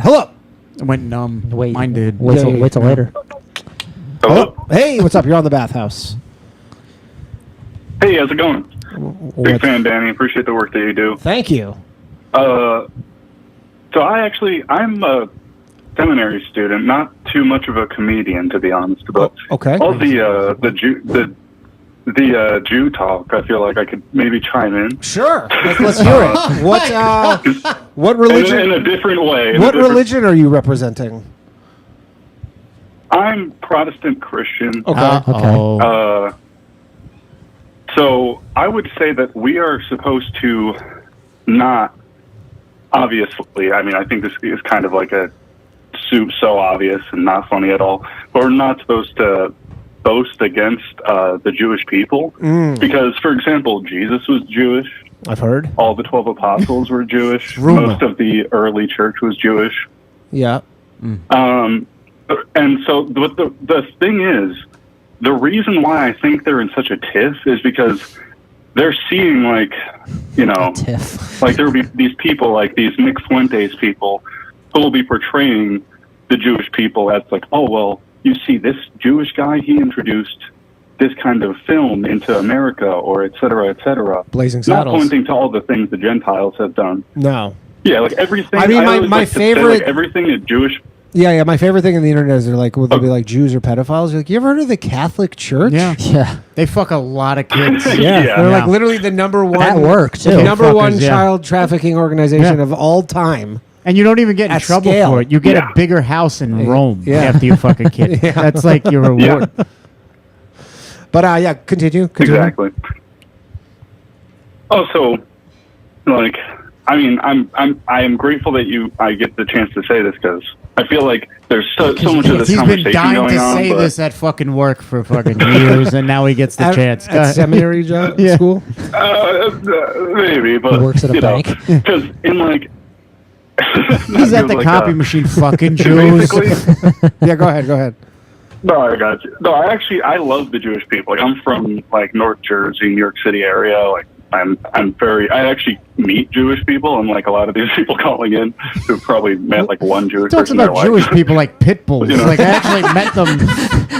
Hello. It went numb. Wait, Mine did. Wait till later. Hello. Hey, what's up? You're on the bathhouse. Hey, how's it going? Big What? fan, Danny. Appreciate the work that you do. Thank you. So I'm a seminary student, not too much of a comedian, to be honest. But Okay. all the Jew talk, I feel like I could maybe chime in. Sure. Let's hear it. What religion? In a different way. What religion are you representing? I'm Protestant Christian. Okay. So I would say that we are supposed to not, obviously, I mean, I think this is kind of like a so obvious and not funny at all, but we're not supposed to boast against the Jewish people. Because, for example, Jesus was Jewish. I've heard. All the 12 apostles were Jewish. Rumor. Most of the early church was Jewish. Yeah. And so the thing is, the reason why I think they're in such a tiff is because they're seeing, like, you know, like there will be these people, like these Nick Fuentes people, who will be portraying the Jewish people as like, oh, well, you see, this Jewish guy, he introduced this kind of film into America, or et cetera, et cetera. Blazing Not Saddles. pointing to all the things the Gentiles have done. No. Yeah, like everything. I mean, always my like to say, favorite- like, everything is Jewish. Yeah. My favorite thing on the internet is they're like, they'll be like Jews or pedophiles. You're like, you ever heard of the Catholic Church? Yeah. Yeah. They fuck a lot of kids. Yeah. Yeah. They're like literally the number one. At work, too. The number one Fuckers, yeah. child trafficking organization Yeah. of all time. And you don't even get in At trouble scale. for it. You get Yeah. a bigger house in Rome Yeah. after you fuck a kid. Yeah. That's like your reward. But yeah, continue. Exactly. Oh, so, like, I mean, I am grateful that I get the chance to say this, because I feel like there's so much of this He's been conversation dying going to on. say but, this at fucking work for fucking years, and now he gets the chance. Go At ahead. seminary job Yeah. school. maybe, but He works at a bank. Because in like, He's at the like, copy machine fucking Jews. basically. Yeah, go ahead. No, I got you. No, I love the Jewish people. Like, I'm from like North Jersey, New York City area. Like, I actually meet Jewish people, and like a lot of these people calling in who've probably met like one Jewish Talks person. about in their Jewish life. people like pit bulls. You know. Like, I actually met them.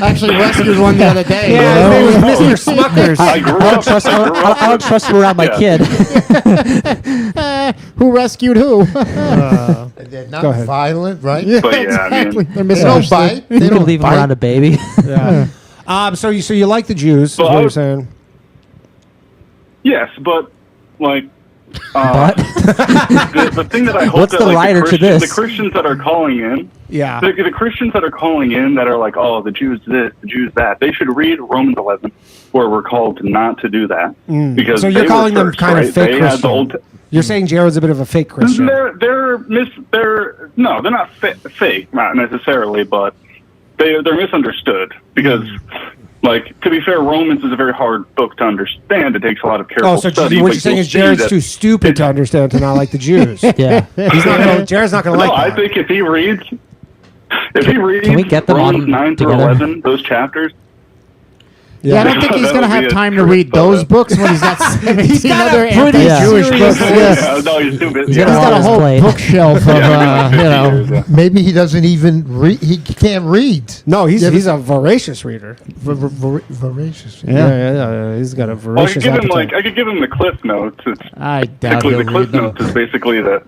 I actually rescued one the other day. Yeah, you his know? name was Mr. Smuckers. I grew I up. don't trust him around my Yeah. kid. Who rescued who? They're not Go ahead. violent, right? But yeah, I mean, They're There's no misunderstood. bite. They You can don't leave him bite. around a baby. Yeah. So you like the Jews? Is Well, what I you're would- saying? yes, but like. But The thing that I hope What's that, the like, rider to Christians, this? the Christians that are calling in, Yeah. the Christians that are calling in that are like, oh, the Jews this, the Jews that, they should read Romans 11, where we're called not to do that. Because So you're they were calling them first, kind right? of fake They had the Christian. Old You're saying Jared's a bit of a fake Christian. they're not fake, not necessarily, but they're misunderstood because, like, to be fair, Romans is a very hard book to understand. It takes a lot of careful Oh, so study. what but you're saying you'll is see Jared's that- too stupid to understand to not like the Jews. yeah. He's not gonna, Jared's not going to No, like I that. think if he reads Can we get them Romans on 9 through together? 11, those chapters, Yeah, I don't think he's That going to would have be a time to trip, read but, those books when he's got 17 got a other pretty anti-Jewish serious books. list. Yeah. Yeah, no, he's too busy. He's He's got got a his whole plate. bookshelf of, Yeah, you know. Maybe he doesn't even read. He can't read. No, he's a voracious reader. Voracious. Yeah. He's got a Well, I voracious could give him appetite. I could give him the Cliff Notes. It's I doubt basically he'll the Cliff read them. Notes is basically that.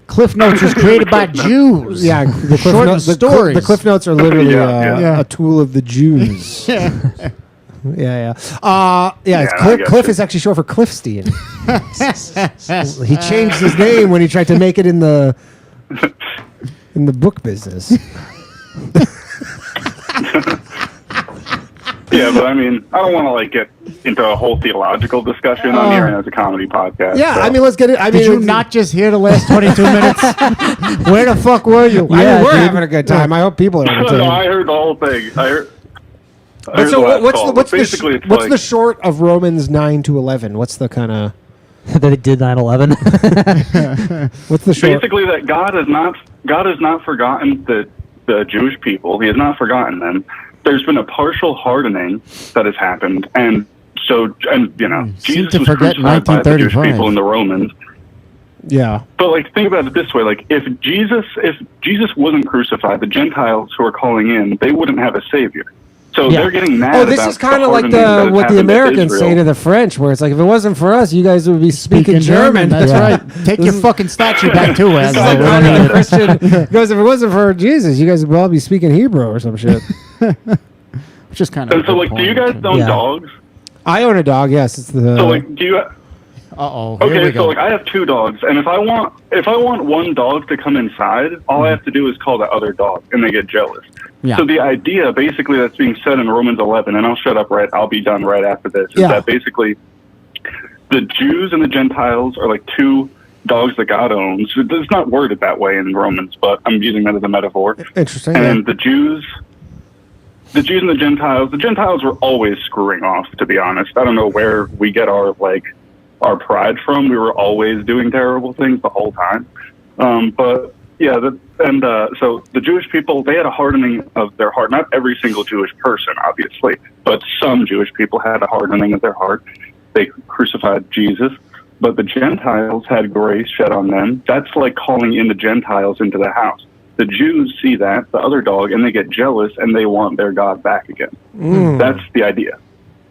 Cliff Notes was created by Jews. Yeah, the Cliff, Short Notes, stories. the Cliff Notes are literally Yeah. a tool of the Jews. yeah. Yeah. Yeah, It's I got Cliff you. is actually short for Cliffstein. He changed his name when he tried to make it in the book business. Yeah, but I mean, I don't want to like get into a whole theological discussion on here, and it's a comedy podcast. Yeah, so. I mean, let's get it. I mean, Did you not just hear the last 22 minutes? Where the fuck were you? I Yeah, mean, we're dude. having a good time. I hope people are entertained. No, I heard the whole thing. I heard But so the last what's call, the but basically it's what's like, the short of Romans 9 to 11? What's the kind of that they did 9/11. what's the short? basically that God has not forgotten the Jewish people. He has not forgotten them. There's been a partial hardening that has happened, and you know, Seem Jesus to was forget crucified by the Jewish 1935. people and the Romans. Yeah. But like, think about it this way: like, if Jesus wasn't crucified, the Gentiles who are calling in, they wouldn't have a savior. So Yeah. they're getting mad. Oh, this about is kind of the like hardening that has what the happened to Americans say Israel. to the French, where it's like, if it wasn't for us, you guys would be speaking German. That's Yeah. right. Take your fucking statue back too, It's as like kind of the Christian. Because if it wasn't for Jesus, you guys would all be speaking Hebrew or some shit. which is kind of. And so, like, do you guys own Yeah. dogs? I own a dog. Yes, it's the. So, like, do you? Uh-oh. Here we Okay, go. so like, I have 2 dogs, and if I want one dog to come inside, all I have to do is call the other dog, and they get jealous. Yeah. So the idea, basically, that's being said in Romans 11, and I'll shut up I'll be done right after this, is Yeah. that basically the Jews and the Gentiles are like 2 dogs that God owns. It's not worded that way in Romans, but I'm using that as a metaphor. Interesting. And yeah. the Jews and the Gentiles were always screwing off, to be honest. I don't know where we get our pride from. We were always doing terrible things the whole time. But yeah, so the Jewish people, they had a hardening of their heart. Not every single Jewish person, obviously, but some Jewish people had a hardening of their heart. They crucified Jesus, but the Gentiles had grace shed on them. That's like calling in the Gentiles into the house. The Jews see that, the other dog, and they get jealous, and they want their God back again. That's the idea.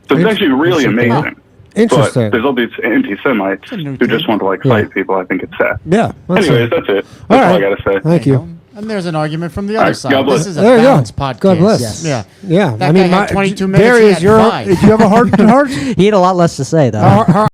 So it's actually really amazing. Interesting. But there's all these anti-Semites who just want to fight people. I think it's sad. Yeah. Anyways, that's it. That's All all I right. got to say. Thank you. And there's an argument from the All other right, side. God bless. This is a There you go. balanced podcast. God bless. Yes. Yeah. Yeah. That guy had 22 minutes. Darius, He had 5. do you have a heart to heart? He had a lot less to say, though. How